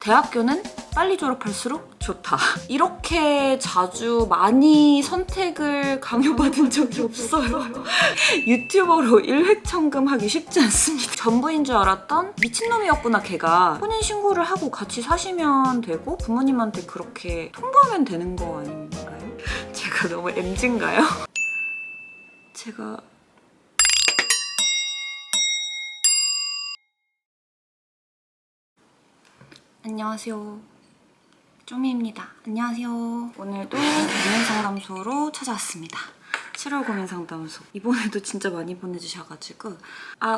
대학교는 빨리 졸업할수록 좋다. 이렇게 자주 많이 선택을 강요받은 적이 없어요. 유튜버로 일획천금하기 쉽지 않습니다. 전부인 줄 알았던 미친놈이었구나 걔가. 혼인신고를 하고 같이 사시면 되고 부모님한테 그렇게 통보하면 되는 거 아닌가요? 제가 너무 MZ인가요? 제가 안녕하세요. 쪼미입니다. 안녕하세요. 오늘도 고민상담소로 찾아왔습니다. 7월 고민상담소. 이번에도 진짜 많이 보내주셔가지고.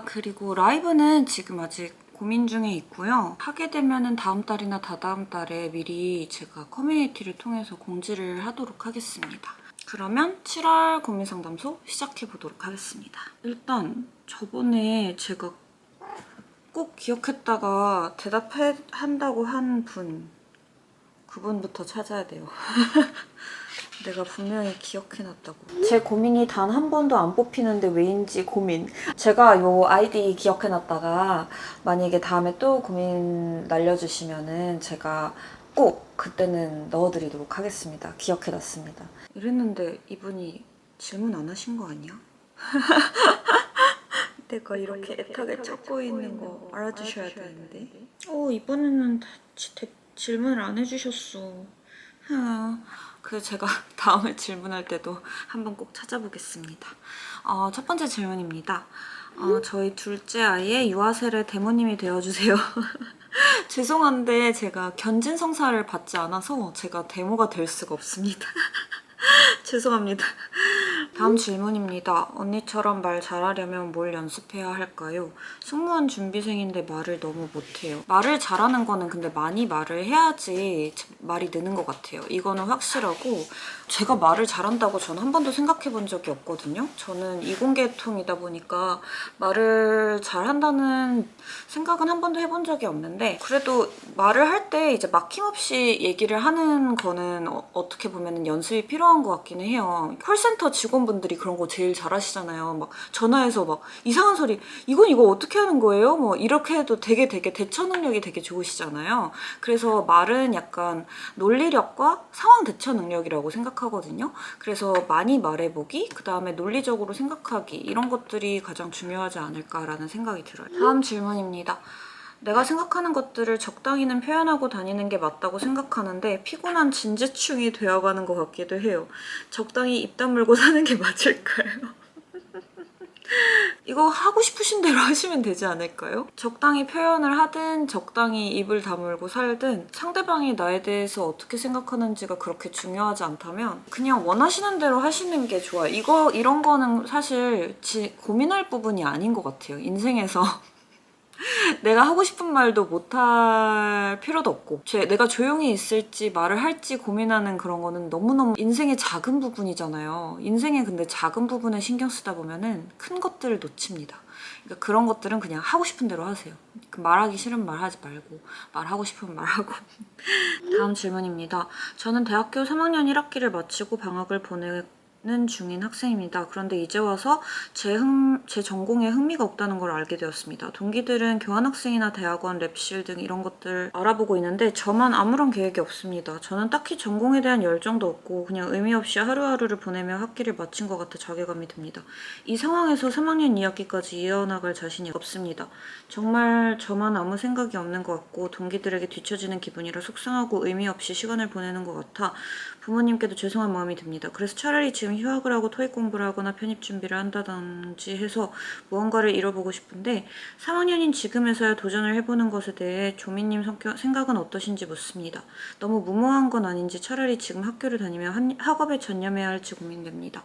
그리고 라이브는 지금 아직 고민 중에 있고요. 하게 되면은 다음 달이나 다다음 달에 미리 제가 커뮤니티를 통해서 공지를 하도록 하겠습니다. 그러면 7월 고민상담소 시작해보도록 하겠습니다. 일단 저번에 제가 꼭 기억했다가 대답한다고 한 그분부터 찾아야 돼요. 내가 분명히 기억해놨다고. 제 고민이 단 한 번도 안 뽑히는데 왜인지 고민. 제가 요 아이디 기억해놨다가 만약에 다음에 또 고민 날려주시면은 제가 꼭 그때는 넣어드리도록 하겠습니다. 기억해놨습니다. 이랬는데 이분이 질문 안 하신 거 아니야? 내가 이렇게 애타게 찾고 있는 거 알아주셔야 되는데. 이번에는 질문을 안 해주셨어. 그래서 제가 다음에 질문할 때도 한번 꼭 찾아보겠습니다. 첫 번째 질문입니다. 저희 둘째 아이의 유아세례 대모님이 되어주세요. 죄송한데 제가 견진성사를 받지 않아서 제가 대모가 될 수가 없습니다. 죄송합니다. 다음 질문입니다. 언니처럼 말 잘하려면 뭘 연습해야 할까요? 승무원 준비생인데 말을 너무 못해요. 말을 잘하는 거는 근데 많이 말을 해야지 말이 느는 것 같아요. 이거는 확실하고 제가 말을 잘한다고 저는 한 번도 생각해 본 적이 없거든요. 저는 이공계통이다 보니까 말을 잘한다는 생각은 한 번도 해본 적이 없는데 그래도 말을 할 때 이제 막힘없이 얘기를 하는 거는 어떻게 보면 연습이 필요한 것 같기는 해요. 콜센터 직원분들이 그런 거 제일 잘하시잖아요. 막 전화해서 막 이상한 소리 이거 어떻게 하는 거예요? 뭐 이렇게 해도 되게 대처 능력이 되게 좋으시잖아요. 그래서 말은 약간 논리력과 상황 대처 능력이라고 생각하거든요. 그래서 많이 말해보기, 그 다음에 논리적으로 생각하기 이런 것들이 가장 중요하지 않을까라는 생각이 들어요. 다음 질문입니다. 내가 생각하는 것들을 적당히는 표현하고 다니는 게 맞다고 생각하는데 피곤한 진지충이 되어가는 것 같기도 해요. 적당히 입 다물고 사는 게 맞을까요? 이거 하고 싶으신 대로 하시면 되지 않을까요? 적당히 표현을 하든 적당히 입을 다물고 살든 상대방이 나에 대해서 어떻게 생각하는지가 그렇게 중요하지 않다면 그냥 원하시는 대로 하시는 게 좋아요. 이런 거는 사실 고민할 부분이 아닌 것 같아요. 인생에서 내가 하고 싶은 말도 못할 필요도 없고 내가 조용히 있을지 말을 할지 고민하는 그런 거는 너무너무 인생의 작은 부분이잖아요. 인생의 근데 작은 부분에 신경 쓰다 보면은 큰 것들을 놓칩니다. 그러니까 그런 것들은 그냥 하고 싶은 대로 하세요. 말하기 싫으면 말하지 말고 말하고 싶으면 말하고. 다음 질문입니다. 저는 대학교 3학년 1학기를 마치고 방학을 보내는 중인 학생입니다. 그런데 이제 와서 제 전공에 흥미가 없다는 걸 알게 되었습니다. 동기들은 교환학생이나 대학원, 랩실 등 이런 것들 알아보고 있는데 저만 아무런 계획이 없습니다. 저는 딱히 전공에 대한 열정도 없고 그냥 의미 없이 하루하루를 보내며 학기를 마친 것 같아 자괴감이 듭니다. 이 상황에서 3학년 2학기까지 이어나갈 자신이 없습니다. 정말 저만 아무 생각이 없는 것 같고 동기들에게 뒤처지는 기분이라 속상하고 의미 없이 시간을 보내는 것 같아 부모님께도 죄송한 마음이 듭니다. 그래서 차라리 지금 휴학을 하고 토익 공부를 하거나 편입 준비를 한다든지 해서 무언가를 이뤄보고 싶은데 3학년인 지금에서야 도전을 해보는 것에 대해 조미님 생각은 어떠신지 묻습니다. 너무 무모한 건 아닌지 차라리 지금 학교를 다니며 학업에 전념해야 할지 고민됩니다.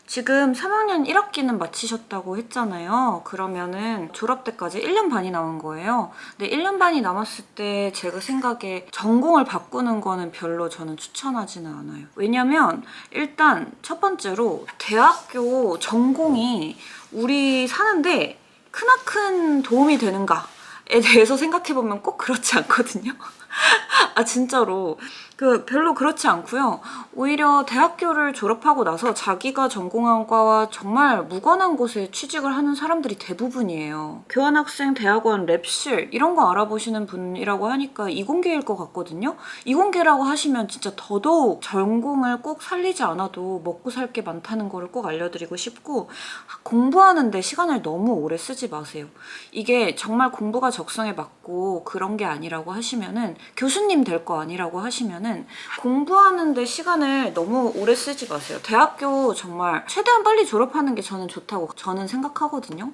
지금 3학년 1학기는 마치셨다고 했잖아요. 그러면은 졸업 때까지 1년 반이 남은 거예요. 근데 1년 반이 남았을 때 제가 생각에 전공을 바꾸는 거는 별로 저는 추천하지는 않아요. 왜냐면 일단 첫 번째로 대학교 전공이 우리 사는데 크나큰 도움이 되는가에 대해서 생각해보면 꼭 그렇지 않거든요. 아 진짜로 별로 그렇지 않고요. 오히려 대학교를 졸업하고 나서 자기가 전공한 과와 정말 무관한 곳에 취직을 하는 사람들이 대부분이에요. 교환학생, 대학원, 랩실 이런 거 알아보시는 분이라고 하니까 이공계일 것 같거든요. 이공계라고 하시면 진짜 더더욱 전공을 꼭 살리지 않아도 먹고 살 게 많다는 거를 꼭 알려드리고 싶고, 공부하는데 시간을 너무 오래 쓰지 마세요. 이게 정말 공부가 적성에 맞고 그런 게 아니라고 하시면은, 교수님 될 거 아니라고 하시면은 공부하는데 시간을 너무 오래 쓰지 마세요. 대학교 정말 최대한 빨리 졸업하는 게 저는 좋다고 저는 생각하거든요.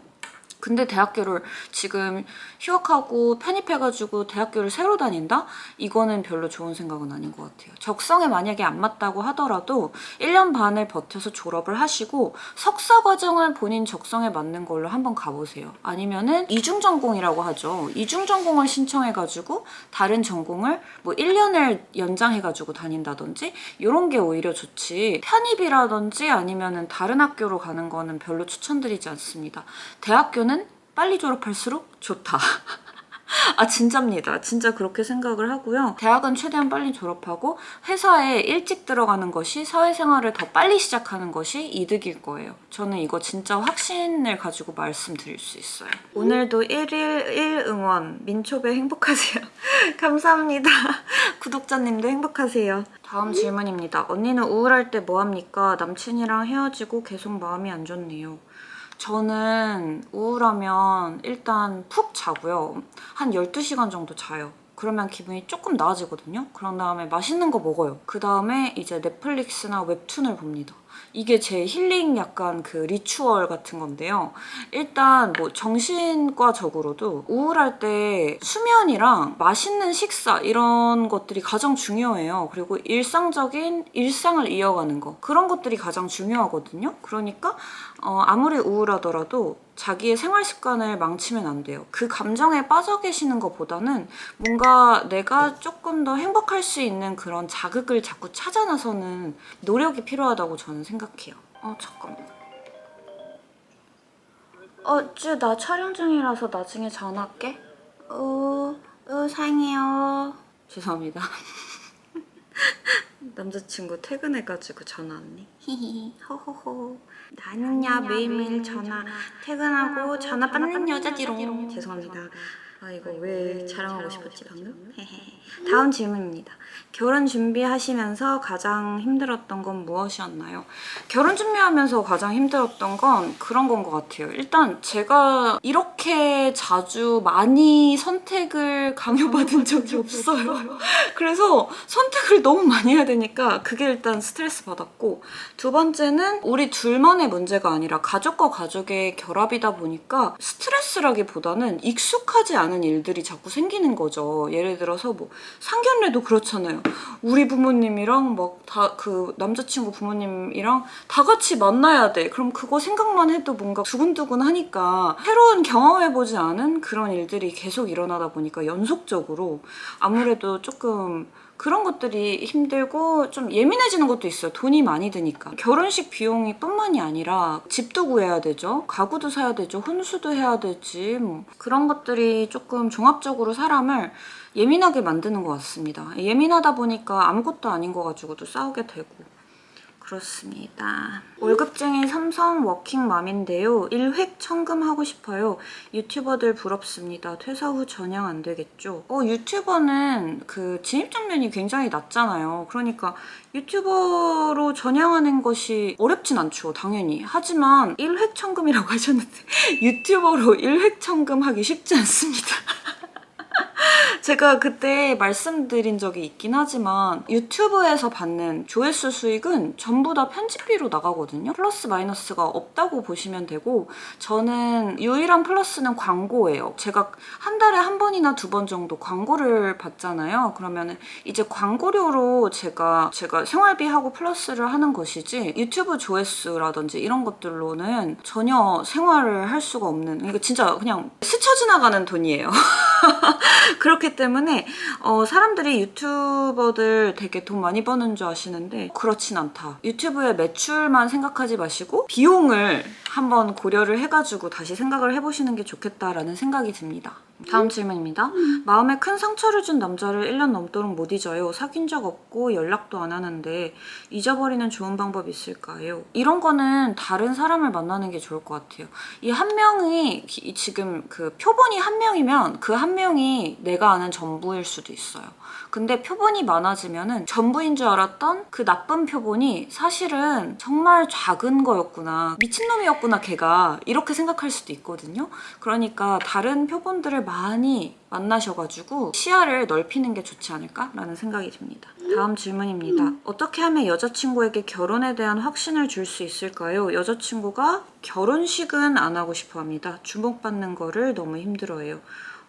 근데 대학교를 지금 휴학하고 편입해가지고 대학교를 새로 다닌다? 이거는 별로 좋은 생각은 아닌 것 같아요. 적성에 만약에 안 맞다고 하더라도 1년 반을 버텨서 졸업을 하시고 석사 과정을 본인 적성에 맞는 걸로 한번 가보세요. 아니면은 이중전공이라고 하죠. 이중전공을 신청해가지고 다른 전공을 뭐 1년을 연장해가지고 다닌다든지 이런 게 오히려 좋지, 편입이라든지 아니면은 다른 학교로 가는 거는 별로 추천드리지 않습니다. 대학교는 빨리 졸업할수록 좋다. 아 진짜입니다. 진짜 그렇게 생각을 하고요. 대학은 최대한 빨리 졸업하고 회사에 일찍 들어가는 것이, 사회생활을 더 빨리 시작하는 것이 이득일 거예요. 저는 이거 진짜 확신을 가지고 말씀드릴 수 있어요. 오늘도 1일 1응원 민초배 행복하세요. 감사합니다. 구독자님도 행복하세요. 다음 질문입니다. 언니는 우울할 때 뭐합니까? 남친이랑 헤어지고 계속 마음이 안 좋네요. 저는 우울하면 일단 푹 자고요. 한 12시간 정도 자요. 그러면 기분이 조금 나아지거든요. 그런 다음에 맛있는 거 먹어요. 그 다음에 이제 넷플릭스나 웹툰을 봅니다. 이게 제 힐링 약간 그 리추얼 같은 건데요. 일단 뭐 정신과적으로도 우울할 때 수면이랑 맛있는 식사 이런 것들이 가장 중요해요. 그리고 일상적인 일상을 이어가는 거, 그런 것들이 가장 중요하거든요. 그러니까 아무리 우울하더라도 자기의 생활 습관을 망치면 안 돼요. 그 감정에 빠져 계시는 것보다는 뭔가 내가 조금 더 행복할 수 있는 그런 자극을 자꾸 찾아 나서는 노력이 필요하다고 저는 생각해요. 잠깐만. 쯔, 나 촬영 중이라서 나중에 전화할게. 사랑해요. 죄송합니다. 남자친구 퇴근해가지고 전화 왔네. 히히, 호호호. 나는야 매일매일 전화, 퇴근하고 전화 받는 여자지롱. 죄송합니다. 아 이거 왜 자랑하고 싶었지 방금? 다음 질문입니다. 결혼 준비하시면서 가장 힘들었던 건 무엇이었나요? 결혼 준비하면서 가장 힘들었던 건 그런 건 것 같아요. 일단 제가 이렇게 자주 많이 선택을 강요받은 적이 없어요. 그래서 선택을 너무 많이 해야 되니까 그게 일단 스트레스 받았고, 두 번째는 우리 둘만의 문제가 아니라 가족과 가족의 결합이다 보니까 스트레스라기보다는 익숙하지 않은 일들이 자꾸 생기는 거죠. 예를 들어서 뭐 상견례도 그렇잖아요. 우리 부모님이랑 막 다 그 남자친구 부모님이랑 다 같이 만나야 돼. 그럼 그거 생각만 해도 뭔가 두근두근 하니까 새로운 경험해보지 않은 그런 일들이 계속 일어나다 보니까 연속적으로 아무래도 조금 그런 것들이 힘들고 좀 예민해지는 것도 있어요. 돈이 많이 드니까. 결혼식 비용이 뿐만이 아니라 집도 구해야 되죠. 가구도 사야 되죠. 혼수도 해야 되지. 뭐 그런 것들이 조금 종합적으로 사람을 예민하게 만드는 것 같습니다. 예민하다 보니까 아무것도 아닌 거 가지고도 싸우게 되고 그렇습니다. 월급쟁이 삼성 워킹맘인데요. 일획 청금하고 싶어요. 유튜버들 부럽습니다. 퇴사 후 전향 안 되겠죠? 유튜버는 그 진입장면이 굉장히 낮잖아요. 그러니까 유튜버로 전향하는 것이 어렵진 않죠. 당연히. 하지만 일획 청금이라고 하셨는데 유튜버로 일획 청금하기 쉽지 않습니다. 제가 그때 말씀드린 적이 있긴 하지만 유튜브에서 받는 조회수 수익은 전부 다 편집비로 나가거든요. 플러스 마이너스가 없다고 보시면 되고, 저는 유일한 플러스는 광고예요. 제가 한 달에 한 번이나 두 번 정도 광고를 받잖아요. 그러면 이제 광고료로 제가 생활비하고 플러스를 하는 것이지 유튜브 조회수라든지 이런 것들로는 전혀 생활을 할 수가 없는, 그러니까 진짜 그냥 스쳐 지나가는 돈이에요. 그렇기 때문에 사람들이 유튜버들 되게 돈 많이 버는 줄 아시는데 그렇진 않다. 유튜브의 매출만 생각하지 마시고 비용을 한번 고려를 해가지고 다시 생각을 해보시는 게 좋겠다라는 생각이 듭니다. 다음 질문입니다. 마음에 큰 상처를 준 남자를 1년 넘도록 못 잊어요. 사귄 적 없고 연락도 안 하는데 잊어버리는 좋은 방법이 있을까요? 이런 거는 다른 사람을 만나는 게 좋을 것 같아요. 이 한 명이 지금 그 표본이 한 명이면 그 한 명이 내가 아는 전부일 수도 있어요. 근데 표본이 많아지면은 전부인 줄 알았던 그 나쁜 표본이 사실은 정말 작은 거였구나. 미친놈이었구나 걔가. 이렇게 생각할 수도 있거든요. 그러니까 다른 표본들을 많이 만나셔가지고 시야를 넓히는 게 좋지 않을까라는 생각이 듭니다. 다음 질문입니다. 어떻게 하면 여자친구에게 결혼에 대한 확신을 줄 수 있을까요? 여자친구가 결혼식은 안 하고 싶어 합니다. 주목받는 거를 너무 힘들어해요.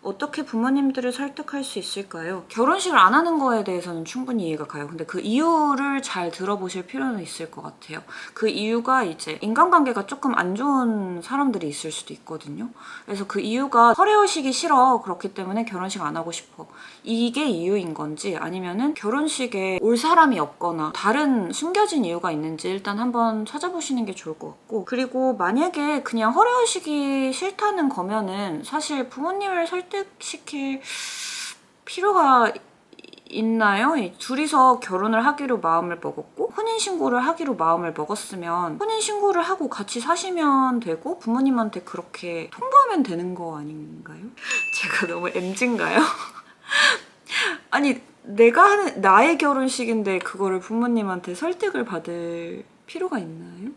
어떻게 부모님들을 설득할 수 있을까요? 결혼식을 안 하는 거에 대해서는 충분히 이해가 가요. 근데 그 이유를 잘 들어보실 필요는 있을 것 같아요. 그 이유가 이제 인간관계가 조금 안 좋은 사람들이 있을 수도 있거든요. 그래서 그 이유가 허례허식이 싫어. 그렇기 때문에 결혼식 안 하고 싶어. 이게 이유인 건지 아니면은 결혼식에 올 사람이 없거나 다른 숨겨진 이유가 있는지 일단 한번 찾아보시는 게 좋을 것 같고, 그리고 만약에 그냥 허례허식이 싫다는 거면은 사실 부모님을 설득시킬 필요가 있나요? 둘이서 결혼을 하기로 마음을 먹었고 혼인신고를 하기로 마음을 먹었으면 혼인신고를 하고 같이 사시면 되고 부모님한테 그렇게 통보하면 되는 거 아닌가요? 제가 너무 MZ인가요? 아니 내가 하는 나의 결혼식인데 그거를 부모님한테 설득을 받을 필요가 있나요?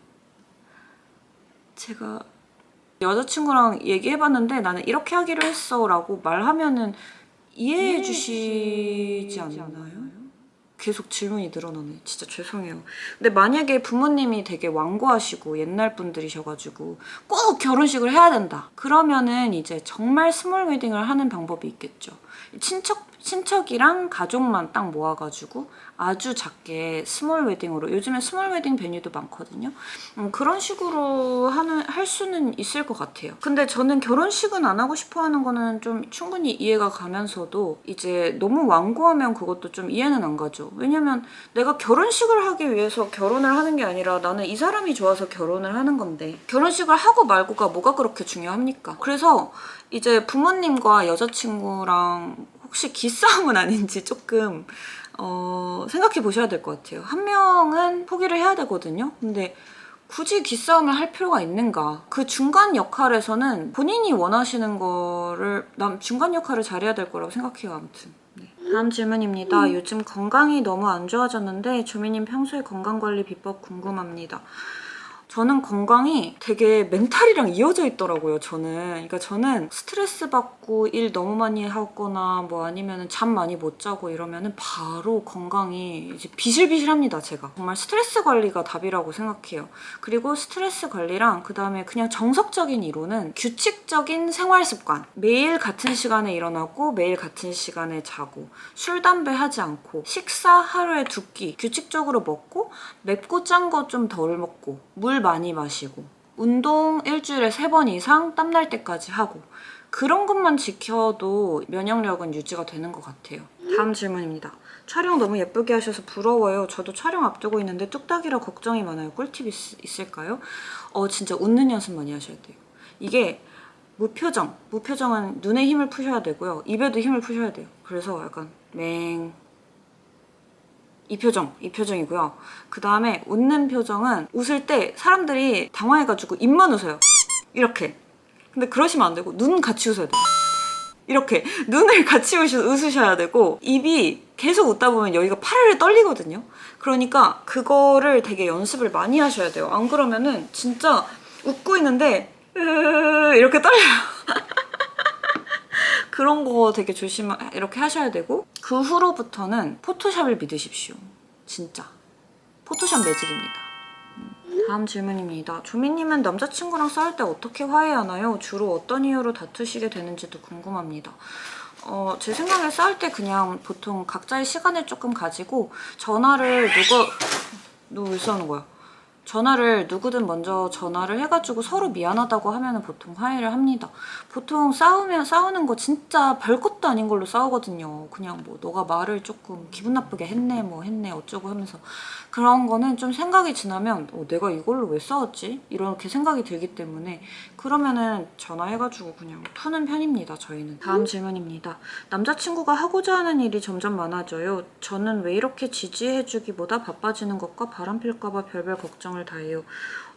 제가 여자친구랑 얘기해봤는데 나는 이렇게 하기로 했어 라고 말하면은 이해해 주시지 않나요? 계속 질문이 늘어나네. 진짜 죄송해요. 근데 만약에 부모님이 되게 완고하시고 옛날 분들이셔가지고 꼭 결혼식을 해야 된다. 그러면은 이제 정말 스몰 웨딩을 하는 방법이 있겠죠. 친척이랑 가족만 딱 모아가지고 아주 작게 스몰 웨딩으로, 요즘에 스몰 웨딩 베뉴도 많거든요. 그런 식으로 할 수는 있을 것 같아요. 근데 저는 결혼식은 안 하고 싶어 하는 거는 좀 충분히 이해가 가면서도 이제 너무 완고하면 그것도 좀 이해는 안 가죠. 왜냐면 내가 결혼식을 하기 위해서 결혼을 하는 게 아니라 나는 이 사람이 좋아서 결혼을 하는 건데 결혼식을 하고 말고가 뭐가 그렇게 중요합니까? 그래서 이제 부모님과 여자친구랑 혹시 기싸움은 아닌지 조금 생각해 보셔야 될 것 같아요. 한 명은 포기를 해야 되거든요. 근데 굳이 기싸움을 할 필요가 있는가? 그 중간 역할에서는 본인이 원하시는 거를 중간 역할을 잘해야 될 거라고 생각해요. 아무튼. 네. 다음 질문입니다. 요즘 건강이 너무 안 좋아졌는데 조미님 평소에 건강관리 비법 궁금합니다. 저는 건강이 되게 멘탈이랑 이어져 있더라고요, 저는. 그러니까 저는 스트레스 받고 일 너무 많이 하거나 뭐 아니면 잠 많이 못 자고 이러면은 바로 건강이 이제 비실비실합니다, 제가. 정말 스트레스 관리가 답이라고 생각해요. 그리고 스트레스 관리랑 그다음에 그냥 정석적인 이론은 규칙적인 생활 습관. 매일 같은 시간에 일어나고 매일 같은 시간에 자고 술, 담배 하지 않고 식사 하루에 2끼 규칙적으로 먹고 맵고 짠 거 좀 덜 먹고 물 많이 마시고 운동 일주일에 3번 이상 땀날 때까지 하고 그런 것만 지켜도 면역력은 유지가 되는 것 같아요. 다음 질문입니다. 촬영 너무 예쁘게 하셔서 부러워요. 저도 촬영 앞두고 있는데 뚝딱이라 걱정이 많아요. 꿀팁 있을까요? 진짜 웃는 연습 많이 하셔야 돼요. 이게 무표정은 눈에 힘을 푸셔야 되고요. 입에도 힘을 푸셔야 돼요. 그래서 약간 이 표정이고요. 그 다음에 웃는 표정은 웃을 때 사람들이 당황해가지고 입만 웃어요. 이렇게. 근데 그러시면 안 되고 눈 같이 웃어야 돼요. 이렇게 눈을 같이 웃으셔야 되고 입이 계속 웃다 보면 여기가 파르르 떨리거든요. 그러니까 그거를 되게 연습을 많이 하셔야 돼요. 안 그러면은 진짜 웃고 있는데 이렇게 떨려요. 그런 거 되게 이렇게 하셔야 되고 그 후로부터는 포토샵을 믿으십시오. 진짜. 포토샵 매직입니다. 다음 질문입니다. 조미님은 남자친구랑 싸울 때 어떻게 화해하나요? 주로 어떤 이유로 다투시게 되는지도 궁금합니다. 제 생각에 싸울 때 그냥 보통 각자의 시간을 조금 가지고 전화를 너 왜 싸우는 거야? 전화를 누구든 먼저 전화를 해가지고 서로 미안하다고 하면은 보통 화해를 합니다. 보통 싸우는 거 진짜 별것도 아닌 걸로 싸우거든요. 그냥 뭐 너가 말을 조금 기분 나쁘게 했네 뭐 했네 어쩌고 하면서 그런 거는 좀 생각이 지나면 내가 이걸로 왜 싸웠지? 이렇게 생각이 들기 때문에 그러면은 전화해가지고 그냥 푸는 편입니다. 저희는. 다음 질문입니다. 남자친구가 하고자 하는 일이 점점 많아져요. 저는 왜 이렇게 지지해주기보다 바빠지는 것과 바람필까봐 별별 걱정을 다해요.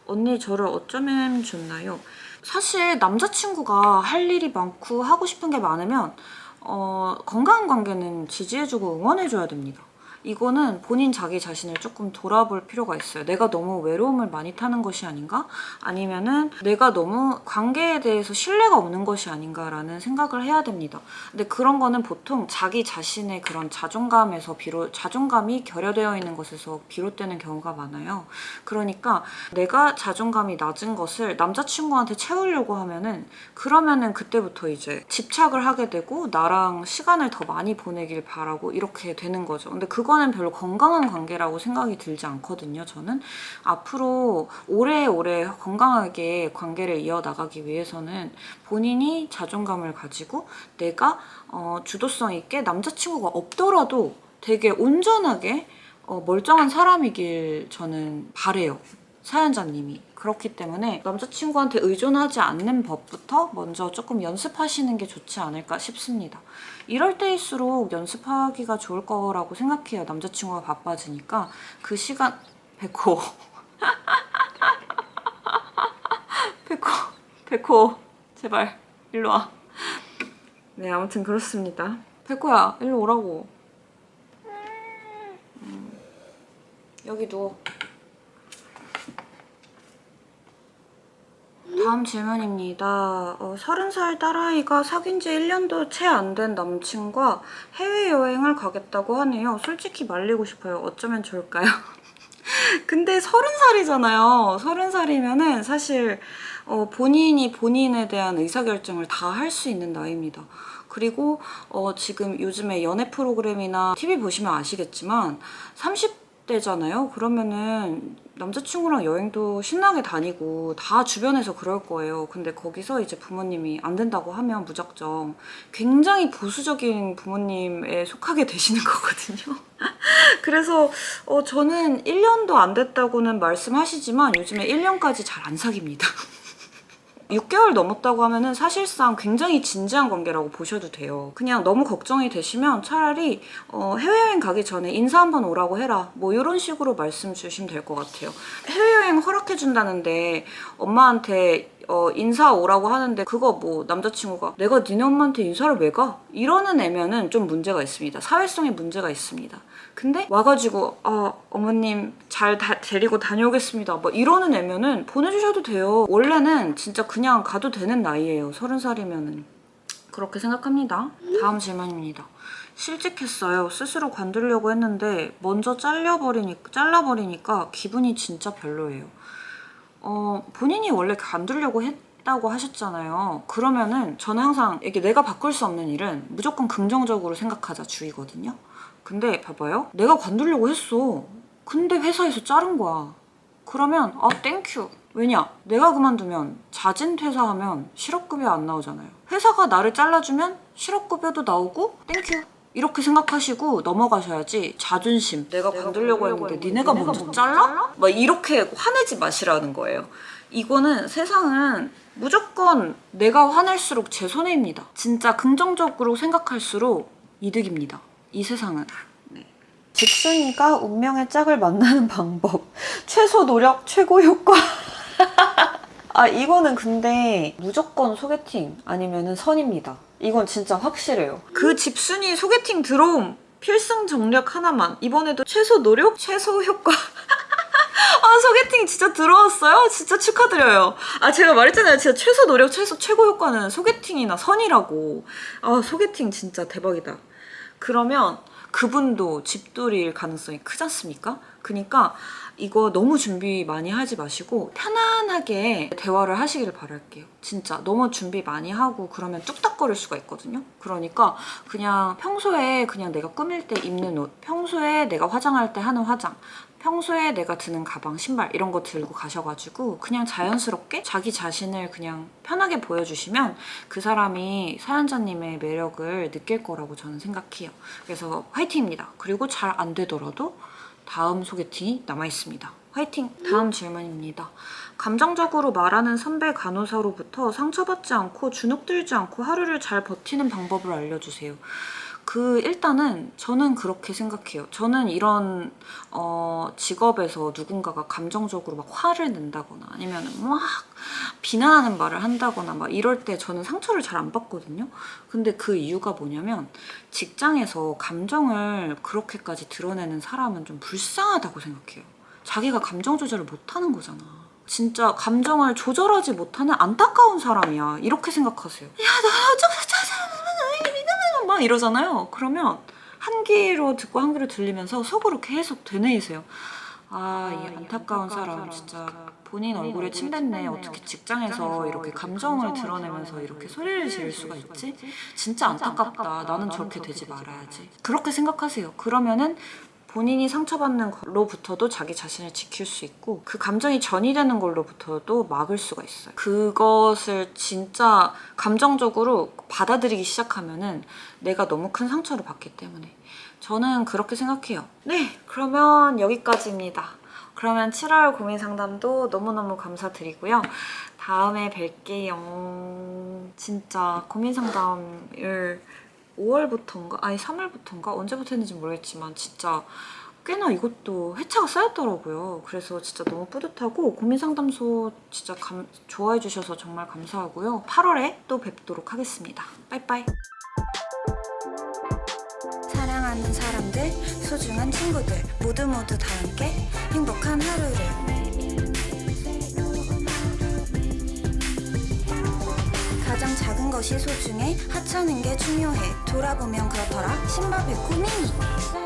언니 저를 어쩌면 좋나요? 사실 남자친구가 할 일이 많고 하고 싶은 게 많으면 건강한 관계는 지지해주고 응원해줘야 됩니다. 이거는 본인 자기 자신을 조금 돌아볼 필요가 있어요. 내가 너무 외로움을 많이 타는 것이 아닌가? 아니면은 내가 너무 관계에 대해서 신뢰가 없는 것이 아닌가라는 생각을 해야 됩니다. 근데 그런 거는 보통 자기 자신의 그런 자존감이 결여되어 있는 것에서 비롯되는 경우가 많아요. 그러니까 내가 자존감이 낮은 것을 남자친구한테 채우려고 하면은 그러면은 그때부터 이제 집착을 하게 되고 나랑 시간을 더 많이 보내길 바라고 이렇게 되는 거죠. 근데 그거는 별로 건강한 관계라고 생각이 들지 않거든요. 저는 앞으로 오래오래 건강하게 관계를 이어나가기 위해서는 본인이 자존감을 가지고 내가 주도성 있게 남자친구가 없더라도 되게 온전하게 멀쩡한 사람이길 저는 바래요. 사연자님이. 그렇기 때문에 남자친구한테 의존하지 않는 법부터 먼저 조금 연습하시는 게 좋지 않을까 싶습니다. 이럴 때일수록 연습하기가 좋을 거라고 생각해요. 남자친구가 바빠지니까 그 시간... 백호 백호 제발 일로 와. 네, 아무튼 그렇습니다. 백호야 일로 오라고. 여기 누워. 다음 질문입니다. 30살 딸아이가 사귄 지 1년도 채 안 된 남친과 해외여행을 가겠다고 하네요. 솔직히 말리고 싶어요. 어쩌면 좋을까요? 근데 30살이잖아요. 30살이면은 사실 본인이 본인에 대한 의사결정을 다 할 수 있는 나이입니다. 그리고 지금 요즘에 연애 프로그램이나 TV 보시면 아시겠지만 30대잖아요. 그러면은 남자친구랑 여행도 신나게 다니고 다 주변에서 그럴 거예요. 근데 거기서 이제 부모님이 안 된다고 하면 무작정 굉장히 보수적인 부모님에 속하게 되시는 거거든요. 그래서 저는 1년도 안 됐다고는 말씀하시지만 요즘에 1년까지 잘 안 사깁니다. 6개월 넘었다고 하면은 사실상 굉장히 진지한 관계라고 보셔도 돼요. 그냥 너무 걱정이 되시면 차라리 해외여행 가기 전에 인사 한번 오라고 해라. 뭐 이런 식으로 말씀 주시면 될 것 같아요. 해외여행 허락해준다는데 엄마한테 인사 오라고 하는데 그거 뭐 남자친구가 내가 니네 엄마한테 인사를 왜 가? 이러는 애면은 좀 문제가 있습니다. 사회성에 문제가 있습니다. 근데 와가지고 어머님 잘 데리고 다녀오겠습니다. 뭐 이러는 애면은 보내주셔도 돼요. 원래는 진짜 그냥 가도 되는 나이예요. 30살이면은. 그렇게 생각합니다. 다음 질문입니다. 실직했어요. 스스로 관두려고 했는데 먼저 잘라버리니까 기분이 진짜 별로예요. 본인이 원래 관두려고 했다고 하셨잖아요. 그러면은 저는 항상 이게 내가 바꿀 수 없는 일은 무조건 긍정적으로 생각하자 주의거든요. 근데 봐봐요. 내가 관두려고 했어. 근데 회사에서 자른 거야. 그러면 땡큐. 왜냐? 내가 그만두면 자진 퇴사하면 실업급여 안 나오잖아요. 회사가 나를 잘라주면 실업급여도 나오고 땡큐. 이렇게 생각하시고 넘어가셔야지. 자존심. 내가 관두려고 했는데 니네가 먼저 잘라? 막 이렇게 화내지 마시라는 거예요. 이거는 세상은 무조건 내가 화낼수록 제 손해입니다. 진짜 긍정적으로 생각할수록 이득입니다. 이 세상은. 네. 집순이가 운명의 짝을 만나는 방법. 최소 노력, 최고 효과. 이거는 근데 무조건 소개팅 아니면은 선입니다. 이건 진짜 확실해요. 그 집순이 소개팅 들어옴. 필승 정력 하나만. 이번에도 최소 노력, 최소 효과. 소개팅 진짜 들어왔어요? 진짜 축하드려요. 제가 말했잖아요. 진짜 최소 노력, 최고 효과는 소개팅이나 선이라고. 소개팅 진짜 대박이다. 그러면 그분도 집돌이일 가능성이 크지 않습니까? 그러니까 이거 너무 준비 많이 하지 마시고 편안하게 대화를 하시길 바랄게요. 진짜 너무 준비 많이 하고 그러면 뚝딱거릴 수가 있거든요. 그러니까 그냥 평소에 그냥 내가 꾸밀 때 입는 옷, 평소에 내가 화장할 때 하는 화장, 평소에 내가 드는 가방, 신발 이런 거 들고 가셔가지고 그냥 자연스럽게 자기 자신을 그냥 편하게 보여주시면 그 사람이 사연자님의 매력을 느낄 거라고 저는 생각해요. 그래서 화이팅입니다. 그리고 잘 안 되더라도 다음 소개팅이 남아있습니다. 화이팅! 다음 질문입니다. 감정적으로 말하는 선배 간호사로부터 상처받지 않고 주눅들지 않고 하루를 잘 버티는 방법을 알려주세요. 일단은 저는 그렇게 생각해요. 저는 이런 직업에서 누군가가 감정적으로 막 화를 낸다거나 아니면 막 비난하는 말을 한다거나 막 이럴 때 저는 상처를 잘 안 받거든요. 근데 그 이유가 뭐냐면 직장에서 감정을 그렇게까지 드러내는 사람은 좀 불쌍하다고 생각해요. 자기가 감정 조절을 못하는 거잖아. 진짜 감정을 조절하지 못하는 안타까운 사람이야. 이렇게 생각하세요. 야, 너 막 이러잖아요. 그러면 한 귀로 듣고 한 귀로 들리면서 속으로 계속 되뇌이세요. 이 안타까운 사람 진짜 본인 얼굴에 침 뱉네. 어떻게 직장에서 이렇게 감정을 드러내면서 이렇게 소리를 지를 수가 있지? 진짜 안타깝다. 나는 저렇게 되지 말아야지. 그렇게 생각하세요. 그러면은 본인이 상처받는 걸로부터도 자기 자신을 지킬 수 있고 그 감정이 전이되는 걸로부터도 막을 수가 있어요. 그것을 진짜 감정적으로 받아들이기 시작하면은 내가 너무 큰 상처를 받기 때문에 저는 그렇게 생각해요. 네, 그러면 여기까지입니다. 그러면 7월 고민 상담도 너무너무 감사드리고요. 다음에 뵐게요. 진짜 고민 상담을 5월부터인가? 아니 3월부터인가? 언제부터 했는지 모르겠지만 진짜 꽤나 이것도 회차가 쌓였더라고요. 그래서 진짜 너무 뿌듯하고 고민상담소 진짜 좋아해 주셔서 정말 감사하고요. 8월에 또 뵙도록 하겠습니다. 빠이빠이. 사랑하는 사람들, 소중한 친구들 모두 다 함께 행복한 하루를 가장 작은 것이 소중해 하찮은 게 중요해 돌아보면 그렇더라 신발 백호 미니